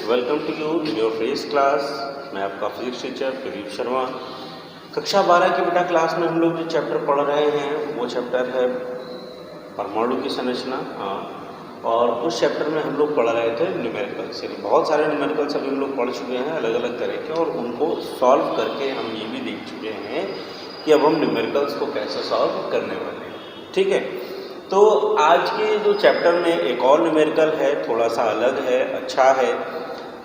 Welcome to you in your face class. मैं आपका physics teacher Pradeep Sharma. कक्षा 12 की बेटा क्लास में हम लोग जो चैप्टर पढ़ रहे हैं वो चैप्टर है परमाणु की संरचना। और उस चैप्टर में हम लोग पढ़ रहे थे न्यूमेरिकल्स, यानी बहुत सारे न्यूमेरिकल्स अभी हम लोग पढ़ चुके हैं अलग अलग तरह के, और उनको सॉल्व करके हम ये भी देख चुके हैं कि अब हम न्यूमेरिकल्स को कैसे सॉल्व करने वाले हैं। ठीक है, तो आज के जो चैप्टर में एक और न्यूमेरिकल है, थोड़ा सा अलग है, अच्छा है।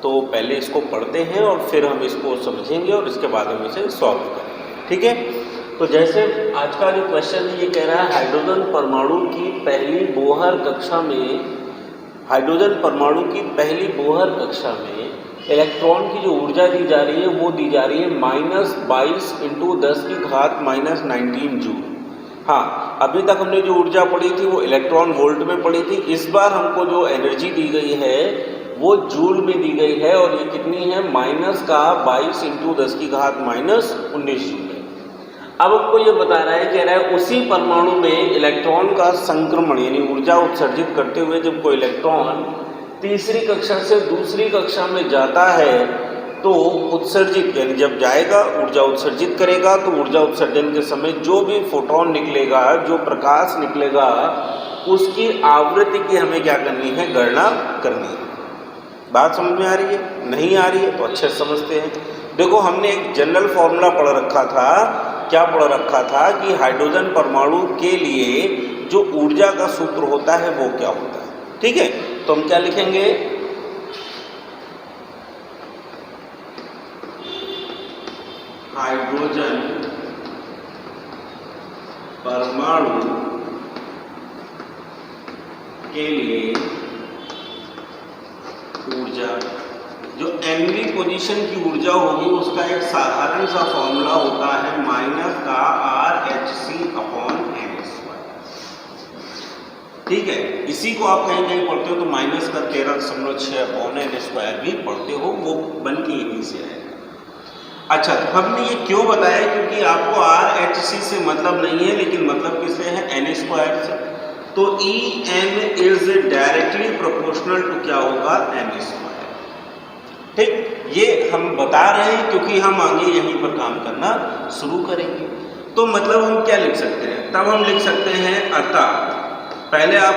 तो पहले इसको पढ़ते हैं और फिर हम इसको समझेंगे और इसके बाद हम इसे सॉल्व करेंगे। ठीक है, तो जैसे आज का जो क्वेश्चन है ये कह रहा है हाइड्रोजन परमाणु की पहली बोहर कक्षा में, हाइड्रोजन परमाणु की पहली बोहर कक्षा में इलेक्ट्रॉन की जो ऊर्जा दी जा रही है वो दी जा रही है -22 × 10⁻⁹ जूल। हाँ, अभी तक हमने जो ऊर्जा पढ़ी थी वो इलेक्ट्रॉन वोल्ट में पढ़ी थी। इस बार हमको जो एनर्जी दी गई है वो जूल में दी गई है, और ये कितनी है, -22 × 10⁻⁻19 जूल है। अब हमको ये बता रहा है, कह रहा है उसी परमाणु में इलेक्ट्रॉन का संक्रमण यानी ऊर्जा उत्सर्जित करते हुए जब कोई इलेक्ट्रॉन तीसरी कक्षा से दूसरी कक्षा में जाता है तो उत्सर्जित यानी जब जाएगा ऊर्जा उत्सर्जित करेगा, तो ऊर्जा उत्सर्जन के समय जो भी फोटोन निकलेगा, जो प्रकाश निकलेगा, उसकी आवृत्ति की हमें क्या करनी है, गणना करनी है। बात समझ में आ रही है? नहीं आ रही है तो अच्छे समझते हैं। देखो, हमने एक जनरल फॉर्मूला पढ़ रखा था। क्या पढ़ रखा था कि हाइड्रोजन परमाणु के लिए जो ऊर्जा का सूत्र होता है वो क्या होता है। ठीक है, तो हम क्या लिखेंगे, हाइड्रोजन परमाणु के लिए ऊर्जा, जो nवीं पोजीशन की ऊर्जा होगी उसका एक साधारण सा फॉर्मूला होता है -RHC/n²। ठीक है, इसी को आप कहीं कहीं पढ़ते हो तो -13.6/n² भी पढ़ते हो, वो बन के यहीं से आएगा। अच्छा, तो हमने ये क्यों बताया, क्योंकि आपको RHC से मतलब नहीं है, लेकिन मतलब किससे है, n² से। तो En is directly proportional to क्या होगा, n²। ठीक, ये हम बता रहे हैं क्योंकि हम आगे यहीं पर काम करना शुरू करेंगे। तो मतलब हम क्या लिख सकते हैं, तब हम लिख सकते हैं, अतः पहले आप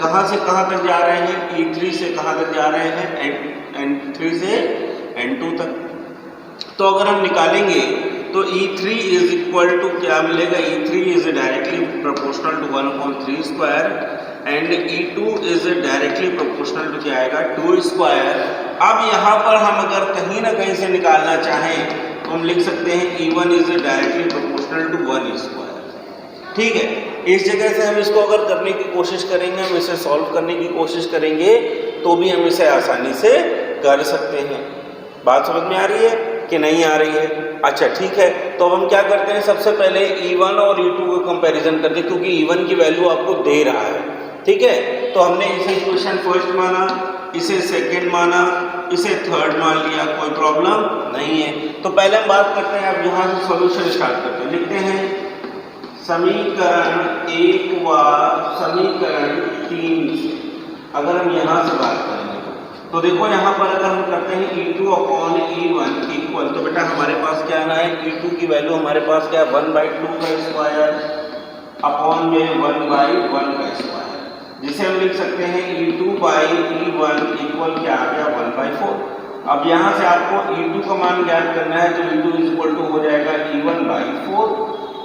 कहाँ से कहाँ तक जा रहे हैं, E3 से कहाँ तक जा रहे हैं, N3 से N2 तक। तो अगर हम निकालेंगे तो E3 इज इक्वल टू क्या मिलेगा, E3 is directly proportional to 1/3² and E2 is directly proportional to क्या आएगा, 2²। अब यहाँ पर हम अगर कहीं ना कहीं से निकालना चाहें तो हम लिख सकते हैं E1 is directly proportional to 1²। ठीक है, इस जगह से हम इसको अगर करने की कोशिश करेंगे, हम इसे सॉल्व करने की कोशिश करेंगे तो भी हम इसे आसानी से कर सकते हैं। बात समझ में आ रही है कि नहीं आ रही है? अच्छा ठीक है, तो अब हम क्या करते हैं, सबसे पहले E1 और E2 का कंपैरिजन करते हैं, क्योंकि E1 की वैल्यू आपको दे रहा है। ठीक है, तो हमने इसे इक्वेशन फर्स्ट माना, इसे सेकंड माना, इसे थर्ड मान लिया, कोई प्रॉब्लम नहीं है। तो पहले हम बात करते हैं, अब यहाँ से सॉल्यूशन स्टार्ट करते हैं। लिखते हैं समीकरण 1 व समीकरण 3 से अगर हम यहाँ से बात करेंगे तो देखो यहाँ पर अगर हम करते हैं E2/E1 इक्वल, तो बेटा हमारे पास क्या आना है, E2 की वैल्यू हमारे पास क्या है, 1/2² अपॉन में 1/1², जिसे हम लिख सकते हैं E2/E1 इक्वल क्या आ गया, 1/4। अब यहाँ से आपको E2 का मान ज्ञात करना है, तो E2 इज इक्वल टू हो जाएगा E1/4,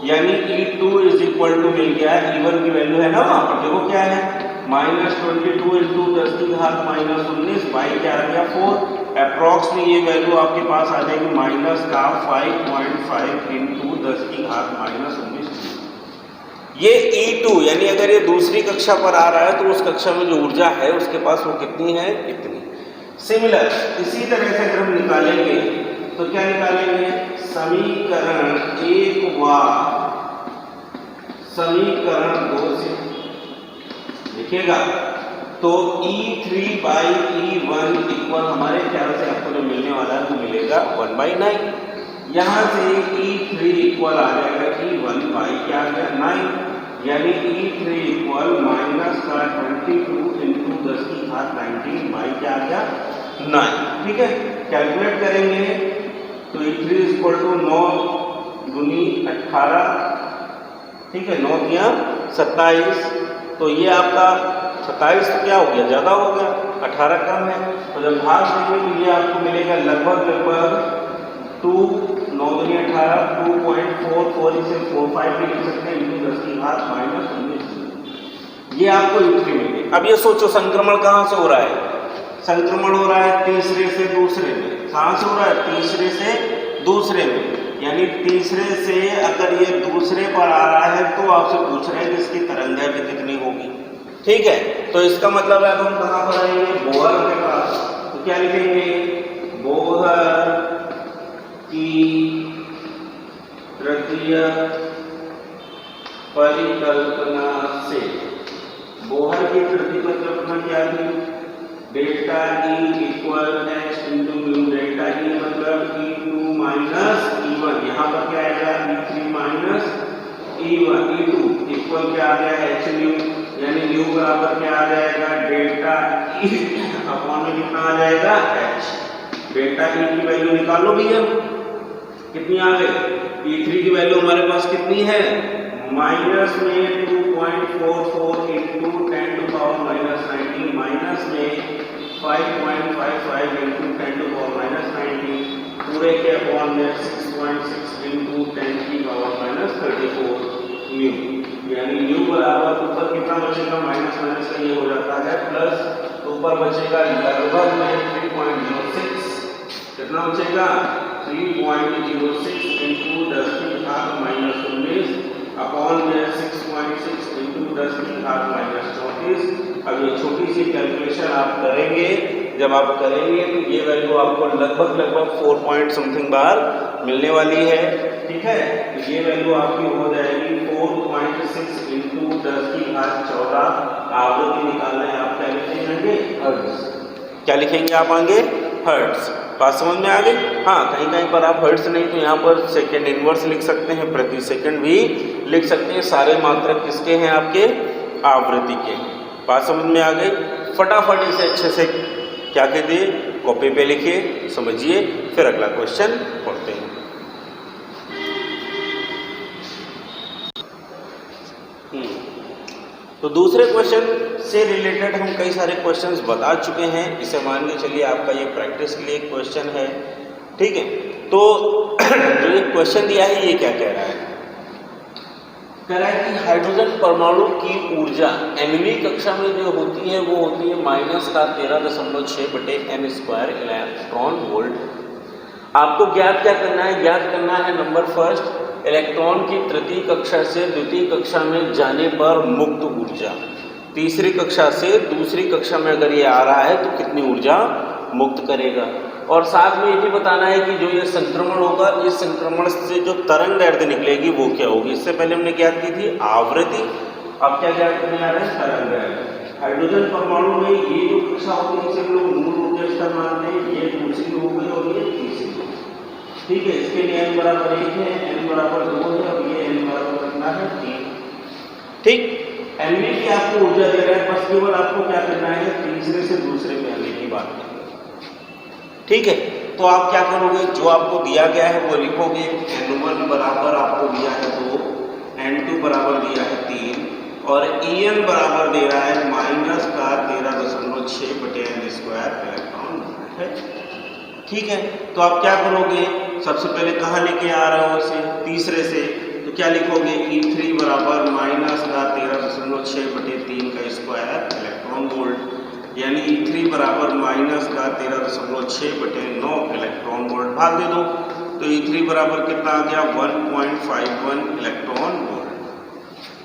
यानी E2 इज इक्वल टू मिल गया, E1 की वैल्यू है ना वहाँ पर, देखो क्या है, -22 × 10⁻⁻19 बाई क्या आ गया, 4। अप्रॉक्स में ये वैल्यू आपके पास आ जाएगी -5.5 × 10⁻⁻19। ये E2 यानी अगर ये दूसरी कक्षा पर आ रहा है तो उस कक्षा में जो ऊर्जा है उसके पास वो कितनी है, इतनी। सिमिलर इसी तरह से अगर हम निकालेंगे तो क्या निकालेंगे, समीकरण 1 व समीकरण 2 से लिखिएगा, तो E3/E1 इक्वल हमारे ख्याल से आपको जो मिलने वाला है वो मिलेगा 1/9। यहाँ से E3 इक्वल आ जाएगा E1 बाई क्या आ गया, 9, यानी E3 इक्वल -22 × 10⁻19 बाई क्या आ गया 9, ठीक है। कैलकुलेट करेंगे तो E3 इक्वल टू 9 दूनी 18, ठीक है, 9 दिया 27, तो ये आपका 27 तो क्या हो गया, ज़्यादा हो गया, 18 कम है, तो जब भाग देंगे तो ये आपको मिलेगा लगभग 2, 9 दूनी 18, 2.44, इसे 45 भी लिख सकते हैं, इंटू 10 की घात -19, ये आपको E3 मिले। अब ये सोचो संक्रमण कहाँ से हो रहा है, संक्रमण हो रहा है तीसरे से दूसरे में, कहाँ से हो रहा है, तीसरे से दूसरे में, यानी तीसरे से अगर ये दूसरे पर आ रहा है तो आपसे पूछ रहे हैं कि इसकी तरंगदैर्घ्य कितनी होगी, ठीक है। तो इसका मतलब है अब हम कहाँ पर आएंगे, बोहर के पास, तो क्या लिखेंगे, बोहर की तृतीय परिकल्पना से, बोहर की तृतीय परिकल्पना क्या थी, delta E equal H into mu, delta E मतलब E2 माइनस E1, यहाँ पर क्या आएगा E3 minus E1, E2 equal क्या आ गया H न्यू, यानी न्यू बराबर क्या आ जाएगा, डेल्टा E अपॉन में कितना आ जाएगा H, डेल्टा E की वैल्यू निकालो भैया, कितनी आ गई, E3 की वैल्यू हमारे पास कितनी है, माइनस में 2.44 into 10 to power minus 19, minus में 5.55 इंटू 10 टू पावर माइनस 19, पूरे के अपॉन में 6.6 इंटू 10 की पावर माइनस 34 न्यू, यानी न्यू बराबर ऊपर कितना बचेगा, माइनस माइनस का ये हो जाता है प्लस, तो ऊपर बचेगा लगभग में 3.06, कितना बचेगा 3.06 इंटू 10 की घात माइनस 19 अपॉन में 6.6 इंटू 10 की घात माइनस 34। अब ये छोटी सी कैलकुलेशन आप करेंगे, जब आप करेंगे तो ये वैल्यू आपको लगभग 4 पॉइंट समथिंग बार मिलने वाली है, ठीक है। तो ये वैल्यू आपकी हो जाएगी 4.6 इंटू 10 की घात 14, आवृत्ति निकालना है, आप क्या लिखेंगे, हर्ट्ज, क्या लिखेंगे आप आगे, हर्ट्ज, बात समझ में आ गई। हाँ, कहीं कहीं पर आप हर्ट्ज नहीं तो यहाँ पर सेकेंड इनवर्स लिख सकते हैं, प्रति सेकंड भी लिख सकते हैं, सारे मात्रक किसके हैं, आपके आवृत्ति के। बात समझ में आ गई, फटाफट इसे अच्छे से क्या कहते हैं, कॉपी पे लिखिए, समझिए, फिर अगला क्वेश्चन पढ़ते हैं। तो दूसरे क्वेश्चन से रिलेटेड हम कई सारे क्वेश्चंस बता चुके हैं, इसे मान के चलिए आपका ये प्रैक्टिस के लिए एक क्वेश्चन है, ठीक है। तो जो ये क्वेश्चन दिया है ये क्या कह रहा है, कह रहा है कि हाइड्रोजन परमाणु की ऊर्जा nवीं कक्षा में जो होती है वो होती है -13.6 बटे m² इलेक्ट्रॉन वोल्ट। आपको ज्ञात क्या करना है, ज्ञात करना है नंबर फर्स्ट, इलेक्ट्रॉन की तृतीय कक्षा से द्वितीय कक्षा में जाने पर मुक्त ऊर्जा, तीसरी कक्षा से दूसरी कक्षा में अगर ये आ रहा है तो कितनी ऊर्जा मुक्त करेगा, और साथ में ये भी बताना है कि जो ये संक्रमण होगा, इस संक्रमण से जो तरंगदैर्घ्य निकलेगी वो क्या होगी। इससे पहले हमने ज्ञात की थी आवृत्ति, अब क्या ज्ञात करने आ रहे हैं, तरंगदैर्घ्य। हाइड्रोजन परमाणु में ये जो कक्षा होती है इसे हम लोग मूल ऊर्जा स्तर मानते हैं, ये दूसरी हो गई और ये तीसरी, ठीक है। इसके लिए n बराबर 1 है, n बराबर 2 है, और ये n बराबर कितना है 3, ठीक। nवीं की आपको ऊर्जा दे रहा है, बस केवल आपको क्या करना है, तीसरे से दूसरे में आने की बात है, ठीक है। तो आप क्या करोगे, जो आपको दिया गया है वो लिखोगे, n1 बराबर आपको दिया है 2, n2 बराबर दिया है 3, और En बराबर दे रहा है -13.6 बटे m² इलेक्ट्रॉन है, ठीक है। तो आप क्या करोगे, सबसे पहले कहाँ लेके आ रहे हो इसे, तीसरे से, तो क्या लिखोगे, E3 बराबर -13.6 बटे 3 का स्क्वायर इलेक्ट्रॉन वोल्ट, यानी E3 बराबर -13.6 बटे 9 इलेक्ट्रॉन वोल्ट, भाग दे दो, तो E3 बराबर कितना आ गया 1.51 इलेक्ट्रॉन वोल्ट,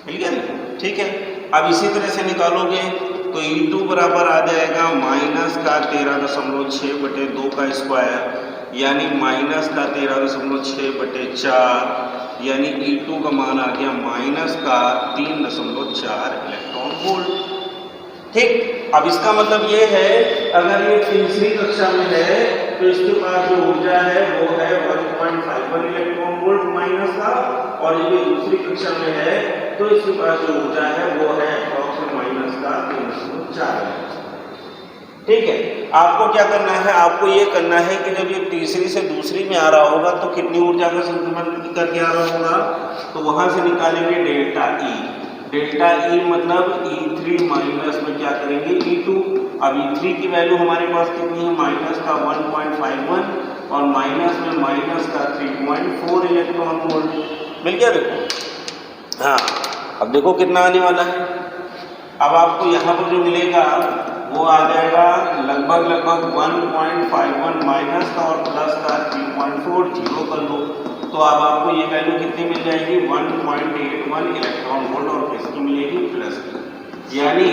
मिल गया ना, ठीक है। अब इसी तरह से निकालोगे तो E2 बराबर आ जाएगा -13.6 बटे 2 का स्क्वायर, यानी -13.6 बटे 4, यानी E2 का मान आ गया -3.4 इलेक्ट्रॉन वोल्ट, ठीक। अब इसका मतलब ये है, अगर ये तीसरी कक्षा में है तो इसके पास जो ऊर्जा है वो है 1.51 इलेक्ट्रॉन वोल्ट माइनस का, और ये दूसरी कक्षा में है तो इसके पास जो ऊर्जा है वो है माइनस का 3.4, ठीक है। आपको क्या करना है, आपको ये करना है कि जब ये तीसरी से दूसरी में आ रहा होगा तो कितनी ऊर्जा का संक्रमण करके आ रहा होगा, तो वहां से निकालेंगे डेल्टा ई। डेल्टा ई मतलब E3 माइनस में क्या करेंगे E2। अब E3 की वैल्यू हमारे पास कितनी है, माइनस का 1.51 और माइनस में माइनस का 3.4 इलेक्ट्रॉन वोल्ट मिल गया। देखो हाँ, अब देखो कितना आने वाला है। अब आपको यहाँ पर जो मिलेगा वो आ जाएगा लगभग 1.51 माइनस का और प्लस का 3.4, जीरो कर लो तो अब आपको ये वैल्यू कितनी मिल जाएगी 1.81 इलेक्ट्रॉन वोल्ट और किसकी मिलेगी, प्लस की। यानी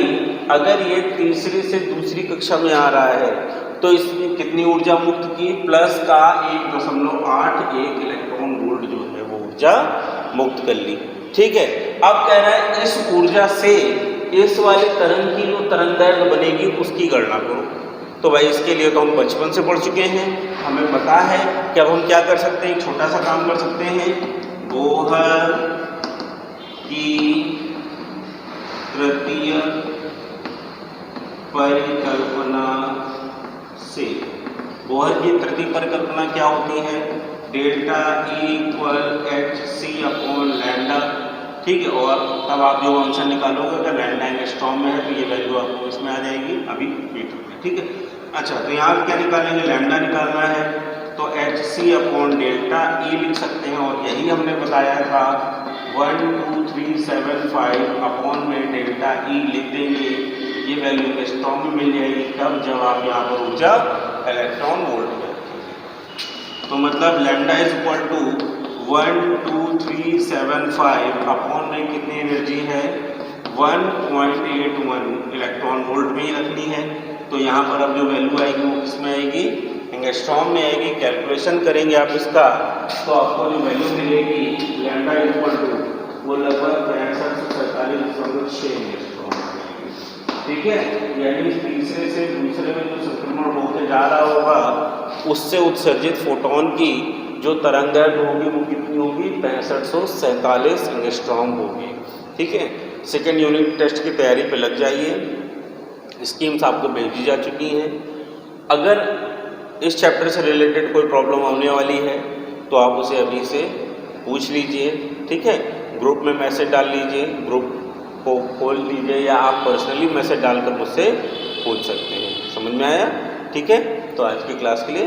अगर ये तीसरी से दूसरी कक्षा में आ रहा है तो इसमें कितनी ऊर्जा मुक्त की, प्लस का 1.81 इलेक्ट्रॉन वोल्ट जो है वो ऊर्जा मुक्त कर ली। ठीक है। अब कह रहा है इस ऊर्जा से इस वाले तरंग की जो तरंगदैर्घ्य बनेगी उसकी गणना करो। तो भाई इसके लिए तो हम बचपन से पढ़ चुके हैं, हमें पता है कि अब हम क्या कर सकते हैं, एक छोटा सा काम कर सकते हैं। बोहर की तृतीय परिकल्पना से, बोहर की तृतीय परिकल्पना क्या होती है, delta E equal hc upon lambda. ठीक है। और तब आप जो फंक्शन निकालोगे अगर लैम्डा एंगस्ट्रॉम में है तो ये वैल्यू आपको इसमें आ जाएगी अभी मीटर में। ठीक है। अच्छा, तो यहाँ क्या निकालेंगे, लैम्डा निकालना है तो hc अपॉन डेल्टा E लिख सकते हैं और यही हमने बताया था 12375 अपॉन में डेल्टा E लिख देंगे, ये वैल्यू एंगस्ट्रॉम में मिल जाएगी। तब जब आप यहाँ पर ऊर्जा इलेक्ट्रॉन वोल्ट में रखेंगे तो मतलब lambda is equal to 12375 upon में कितनी एनर्जी है 1.81 इलेक्ट्रॉन वोल्ट में ही रखनी है। तो यहाँ पर अब जो वैल्यू आएगी वो किस में आएगी, एंगस्ट्रॉम में आएगी। कैलकुलेशन करेंगे आप इसका तो आपको जो वैल्यू मिलेगी लैम्डा इक्वल टू वो लगभग 6547.6 एंगस्ट्रॉम। ठीक है। यानी तीसरे से दूसरे में जो संक्रमण होकर जा रहा होगा उससे उत्सर्जित फोटोन की जो तरंगदैर्घ्य होगी वो कितनी होगी, 6547 एंगस्ट्रॉम होगी। ठीक है। सेकेंड यूनिट टेस्ट की तैयारी पे लग जाइए। स्कीम्स आपको भेजी जा चुकी हैं। अगर इस चैप्टर से रिलेटेड कोई प्रॉब्लम आने वाली है तो आप उसे अभी से पूछ लीजिए। ठीक है। ग्रुप में मैसेज डाल लीजिए, ग्रुप को खोल लीजिए या आप पर्सनली मैसेज डालकर मुझसे पूछ सकते हैं। समझ में आया? ठीक है। तो आज की क्लास के लिए